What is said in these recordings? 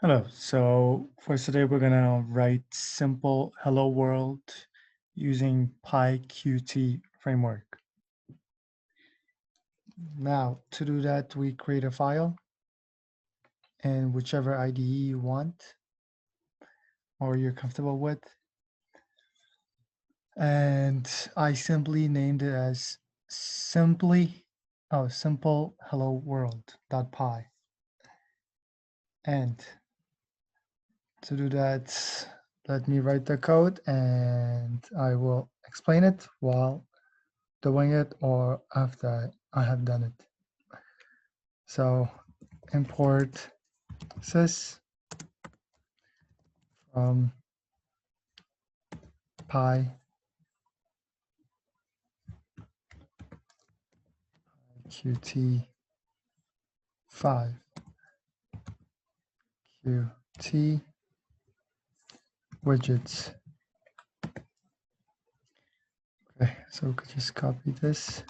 Hello. So for today, we're gonna write simple hello world using PyQt framework. Now, to do that, we create a file in whichever IDE you want or you're comfortable with. And I simply named it as simple hello world.py. And to do that, let me write the code and I will explain it while doing it or after I have done it. So import sys from PyQt5 Qt widgets. Okay, so we could just copy this,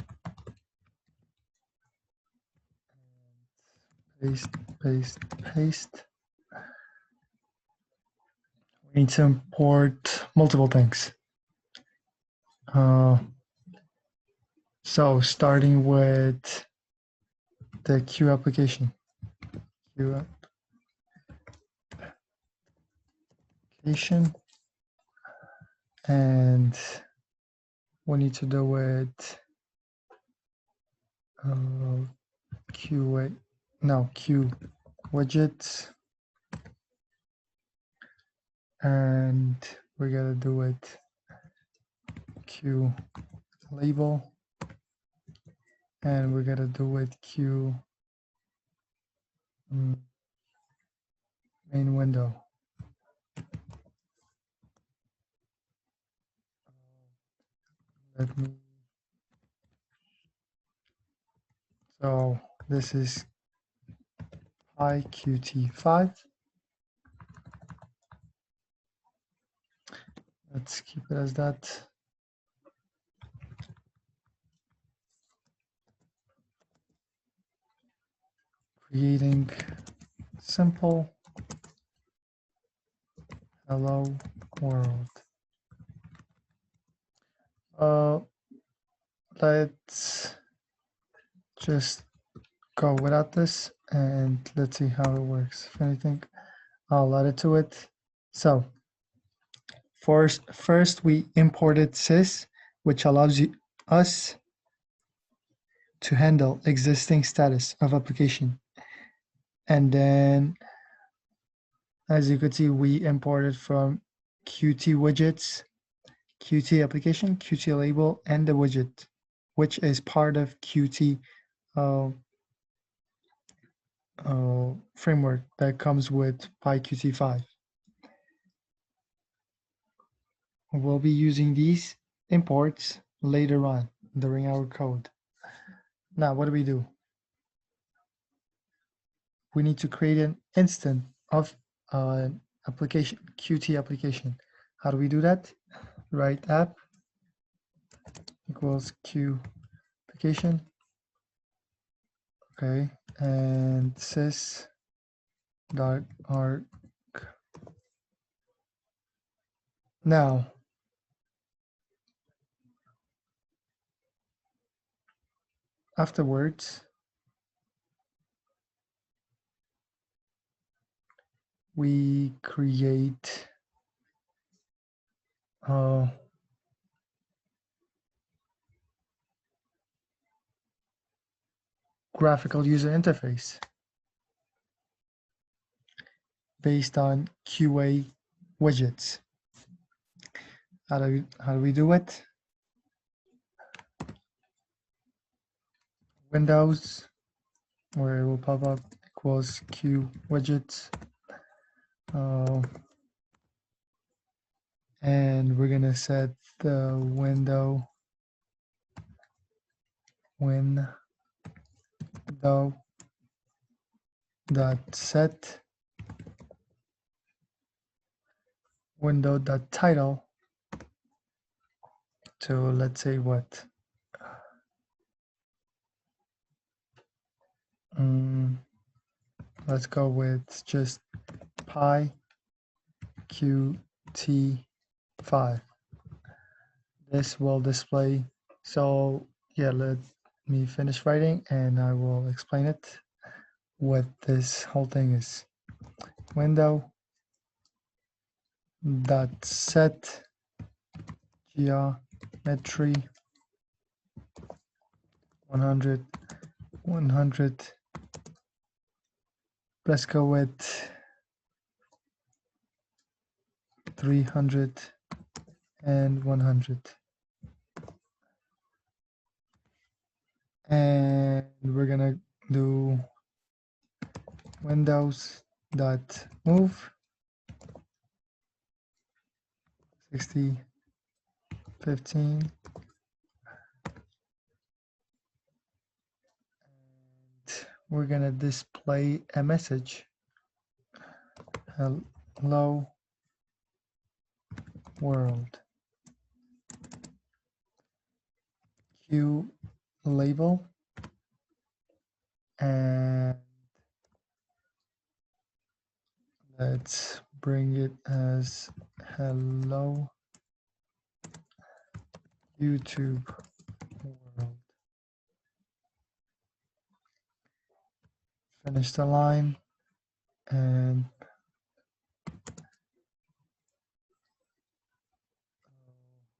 paste, paste, paste. We need to import multiple things. So starting with the Q application. Q application, and we need to do it Q widgets, and we gotta do it Q label, and we gotta do it Q main window. Let me. So this is PyQt5. Let's keep it as that. Creating simple hello world. Let's just go without this and let's see how it works. If anything, I'll add it to it. So first we imported sys, which allows us to handle existing status of application. And then, as you could see, we imported from Qt widgets, Qt application, Qt label, and the widget, which is part of Qt framework that comes with PyQt5. We'll be using these imports later on during our code. Now, what do? We need to create an instance of an application, Qt application. How do we do that? Write app equals Q application. Okay, and sys dot arc. Now, afterwards, we create graphical user interface based on QA widgets. How do we do it? Windows, where it will pop up, equals Q widgets. And we're gonna set the window dot set window dot title to, let's say, what? Let's go with just PyQt5. This will display. So yeah, let me finish writing and I will explain it. What this whole thing is. Window dot set geometry 100 100. Let's go with 300 and 100. And we're gonna do windows dot move 60 15. We're gonna display a message. Hello world. Q label, and let's bring it as hello YouTube world. Finish the line and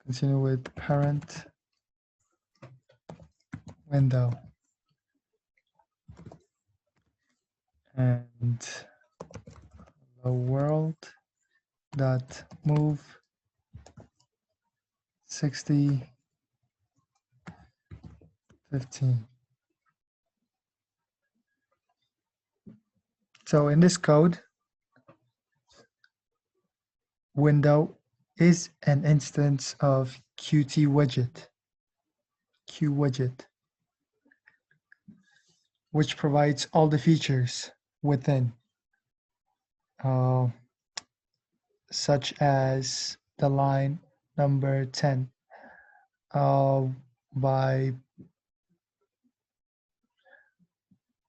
continue with parent window and the world dot move 60 15. So in this code, window is an instance of Qt widget, Q widget, which provides all the features within, such as the line number 10. By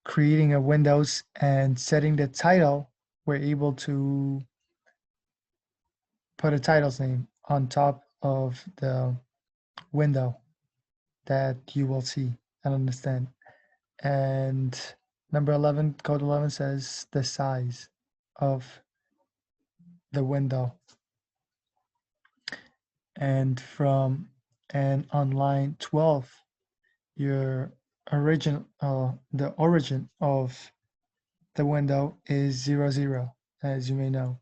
creating a windows and setting the title, we're able to put a title's name on top of the window that you will see and understand. And number 11, code 11 says the size of the window. And on line 12, the origin of the window is 0, 0, as you may know,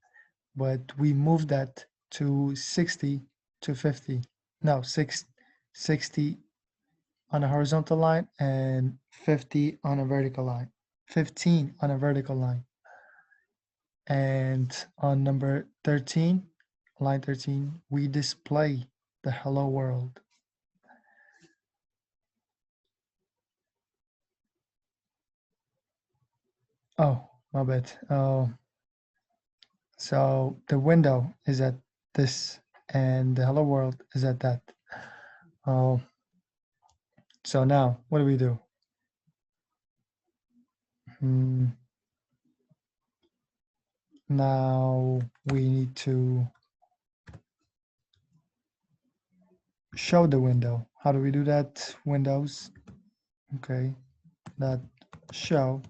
but we moved that to 60 to 50. No, 60 on a horizontal line and 50 on a vertical line. 15 on a vertical line. And on number 13, line 13, we display the hello world. Oh, my bad. So the window is at this and the hello world is at that. Oh, so now what do we do? Now we need to show the window. How do we do that? Windows. Okay, that show.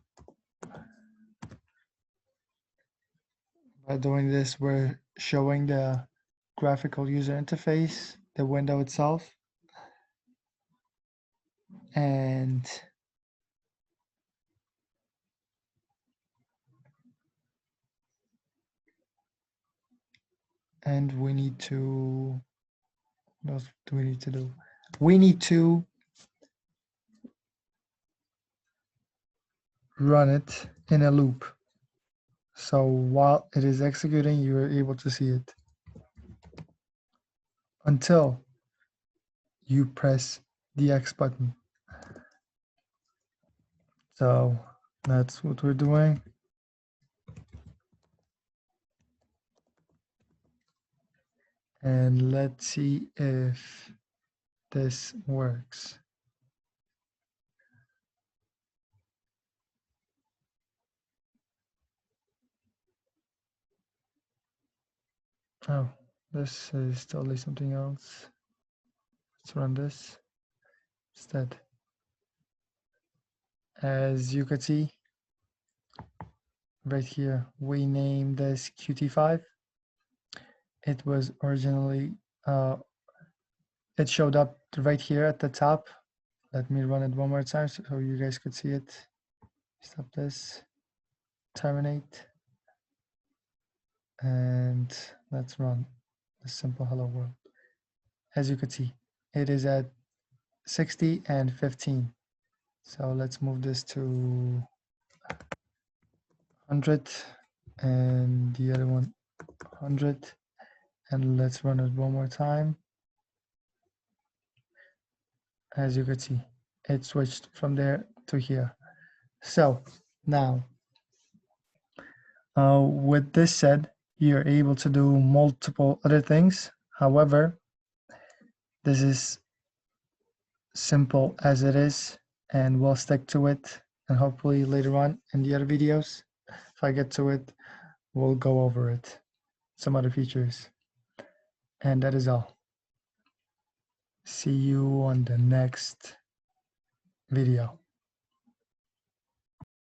By doing this, we're showing the graphical user interface, the window itself, and we need to, what else do we need to do? We need to run it in a loop. So while it is executing, you are able to see it until you press the X button. So that's what we're doing. And let's see if this works. Oh, this is totally something else. Let's run this instead. As you could see right here, we named this Qt5. It was originally, it showed up right here at the top. Let me run it one more time so you guys could see it. Stop this, terminate, and let's run the simple hello world. As you could see, it is at 60 and 15. So let's move this to 100 and the other one 100, and let's run it one more time. As you could see, it switched from there to here. So now, with this said, you're able to do multiple other things. However, this is simple as it is, and we'll stick to it. And hopefully later on in the other videos, if I get to it, we'll go over it, some other features. And that is all. See you on the next video.